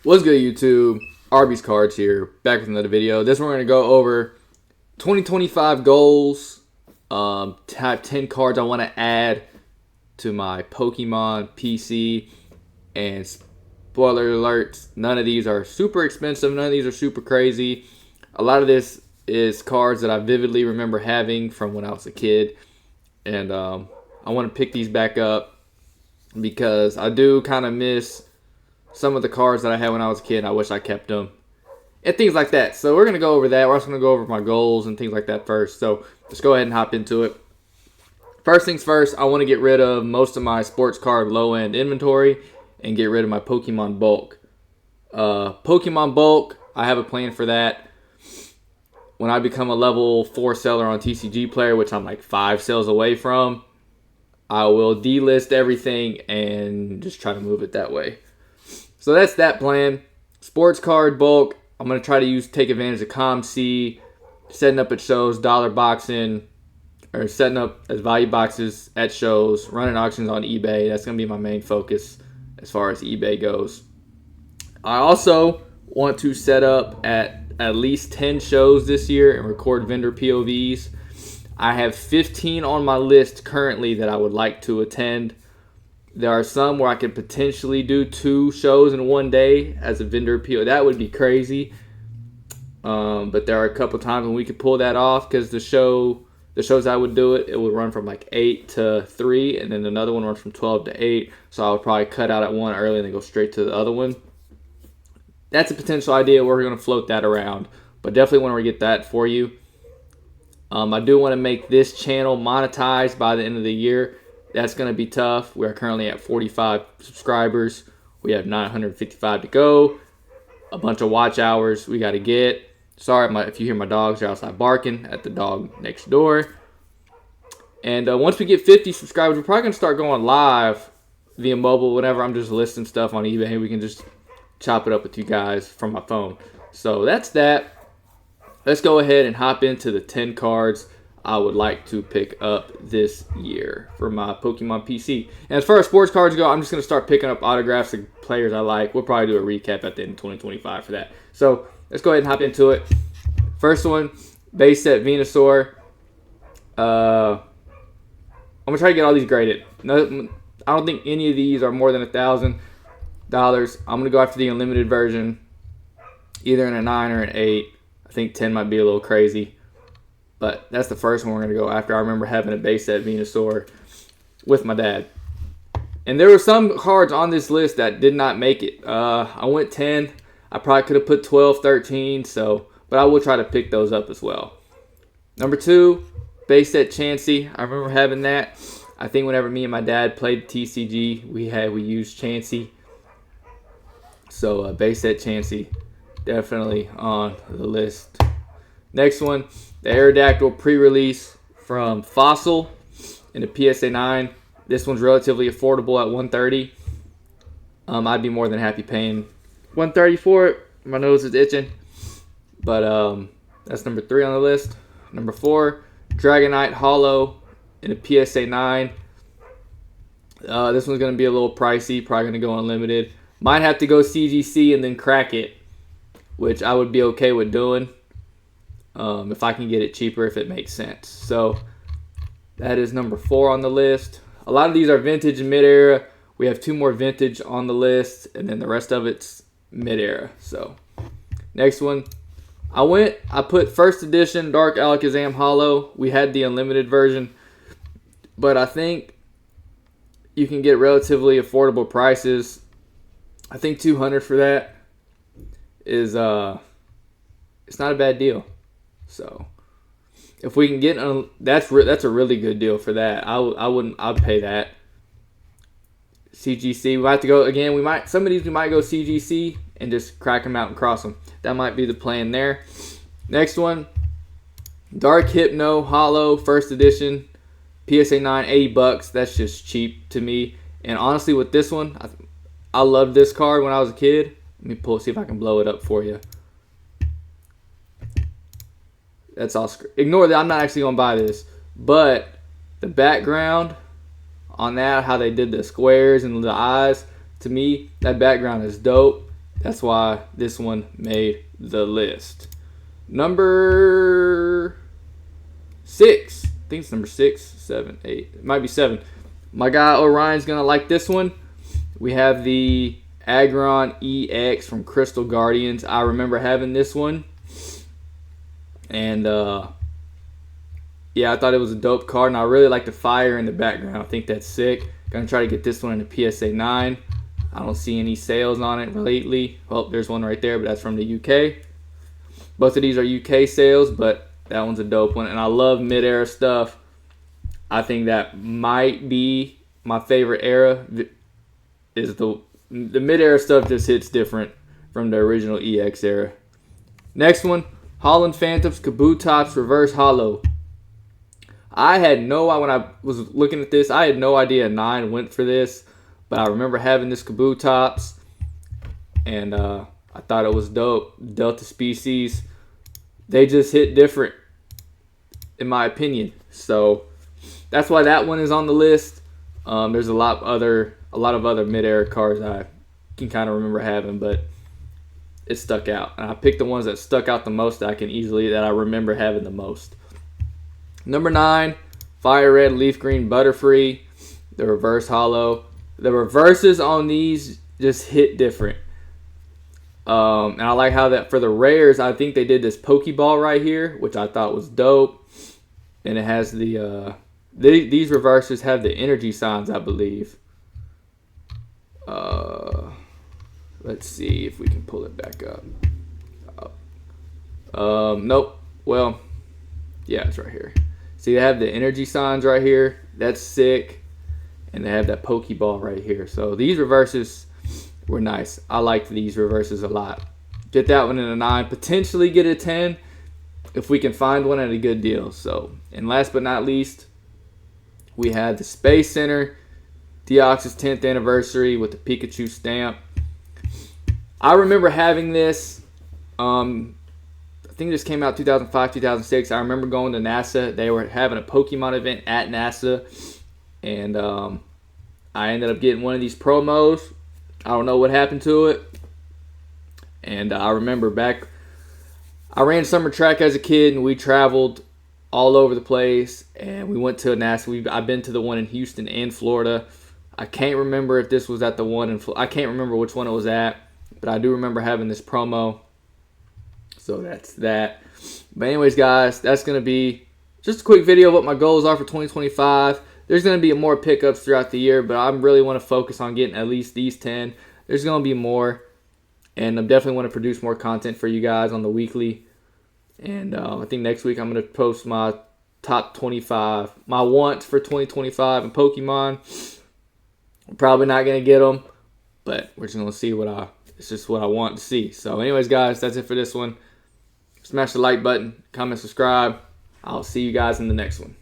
What's good, YouTube? Arby's Cards here, back with another video. This one we're going to go over 2025 goals, type 10 cards I want to add to my Pokemon PC, and spoiler alerts, none of these are super expensive, none of these are super crazy. A lot of this is cards that I vividly remember having from when I was a kid, and I want to pick these back up because I do kind of miss some of the cards that I had when I was a kid. I wish I kept them and things like that. So we're going to go over that. We're also going to go over my goals and things like that first. So let's go ahead and hop into it. First things first, I want to get rid of most of my sports card low-end inventory and get rid of my Pokemon bulk. Pokemon bulk, I have a plan for that. When I become a level 4 seller on TCG Player, which I'm like 5 sales away from, I will delist everything and just try to move it that way. So that's that plan. Sports card bulk, I'm going to try to take advantage of ComC, setting up at shows, dollar boxing, or setting up as value boxes at shows, running auctions on eBay. That's going to be my main focus as far as eBay goes. I also want to set up at least 10 shows this year and record vendor POVs. I have 15 on my list currently that I would like to attend. There are some where I could potentially do 2 shows in one day as a vendor PO. That would be crazy. But there are a couple times when we could pull that off because the shows I would do it would run from like 8 to 3, and then another one runs from 12 to 8. So I would probably cut out at one early and then go straight to the other one. That's a potential idea. We're going to float that around, but definitely want to get that for you. I do want to make this channel monetized by the end of the year. That's going to be tough. We are currently at 45 subscribers. We have 955 to go. A bunch of watch hours we got to get. Sorry if you hear my dogs, they're outside barking at the dog next door. And once we get 50 subscribers, we're probably going to start going live via mobile. Whenever I'm just listing stuff on eBay, we can just chop it up with you guys from my phone. So that's that. Let's go ahead and hop into the 10 cards I would like to pick up this year for my Pokemon PC. And as far as sports cards go, I'm just going to start picking up autographs of players I like. We'll probably do a recap at the end of 2025 for that. So let's go ahead and hop into it. First one, base set Venusaur. I'm going to try to get all these graded. No, I don't think any of these are more than $1,000. I'm going to go after the unlimited version, either in a 9 or an 8. I think 10 might be a little crazy. But that's the first one we're going to go after. I remember having a base set Venusaur with my dad. And there were some cards on this list that did not make it. I went 10. I probably could have put 12, 13. But I will try to pick those up as well. Number 2, base set Chansey. I remember having that. I think whenever me and my dad played TCG, we used Chansey. So base set Chansey, definitely on the list. Next one, the Aerodactyl pre-release from Fossil in the PSA 9. This one's relatively affordable at $130. I'd be more than happy paying $130 for it. My nose is itching. But that's number 3 on the list. Number 4, Dragonite Hollow in the PSA 9. This one's going to be a little pricey. Probably going to go unlimited. Might have to go CGC and then crack it, which I would be okay with doing. If I can get it cheaper, if it makes sense. So that is number 4 on the list. A lot of these are vintage and mid-era. We have 2 more vintage on the list, and then the rest of it's mid-era. So next one, I put first edition Dark Alakazam Hollow. We had the unlimited version, but I think you can get relatively affordable prices. I think $200 for that is it's not a bad deal. So if we can get that's a really good deal for that. I'd pay that. CGC, we might have to go again. Some of these we might go CGC and just crack them out and cross them. That might be the plan there. Next one, Dark Hypno Hollow first edition, PSA 9, $80. That's just cheap to me. And honestly, with this one, I loved this card when I was a kid. Let me see if I can blow it up for you. That's all. Ignore that. I'm not actually going to buy this. But the background on that, how they did the squares and the eyes, to me, that background is dope. That's why this one made the list. Number 6. I think it's number 6, 7, 8. It might be 7. My guy Orion's going to like this one. We have the Aggron EX from Crystal Guardians. I remember having this one. And, yeah, I thought it was a dope card. And I really like the fire in the background. I think that's sick. Going to try to get this one in the PSA 9. I don't see any sales on it lately. Well, there's one right there, but that's from the UK. Both of these are UK sales, but that one's a dope one. And I love mid-era stuff. I think that might be my favorite era. Is the mid-era stuff just hits different from the original EX era. Next one, Holland Phantoms Kabutops Reverse Hollow. I had no idea when I was looking at this. I had no idea 9 went for this. But I remember having this Kabutops, and I thought it was dope. Delta species, they just hit different, in my opinion. So that's why that one is on the list. There's a lot of other mid-era cards I can kind of remember having, but it stuck out. And I picked the ones that stuck out the most that I remember having the most. Number 9, Fire Red Leaf Green Butterfree, the Reverse Hollow. The reverses on these just hit different. And I like how that for the rares, I think they did this Pokeball right here, which I thought was dope. And it has the these reverses have the energy signs, I believe. Let's see if we can pull it back up. Nope. Well, yeah, it's right here. See, they have the energy signs right here. That's sick. And they have that Pokeball right here. So these reverses were nice. I liked these reverses a lot. Get that one in a 9. Potentially get a 10 if we can find one at a good deal. So, and last but not least, we had the Space Center Deoxys 10th anniversary with the Pikachu stamp. I remember having this. I think this came out 2005, 2006. I remember going to NASA. They were having a Pokemon event at NASA. And I ended up getting one of these promos. I don't know what happened to it. And I remember I ran summer track as a kid, and we traveled all over the place. And we went to NASA. I've been to the one in Houston and Florida. I can't remember if this was at the one in Florida. I can't remember which one it was at. But I do remember having this promo. So that's that. But anyways, guys, that's going to be just a quick video of what my goals are for 2025. There's going to be more pickups throughout the year, but I really want to focus on getting at least these 10. There's going to be more, and I definitely want to produce more content for you guys on the weekly. And I think next week I'm going to post my top 25, my wants for 2025 in Pokemon. I'm probably not going to get them, but we're just going to see it's just what I want to see. So anyways, guys, that's it for this one. Smash the like button, comment, subscribe. I'll see you guys in the next one.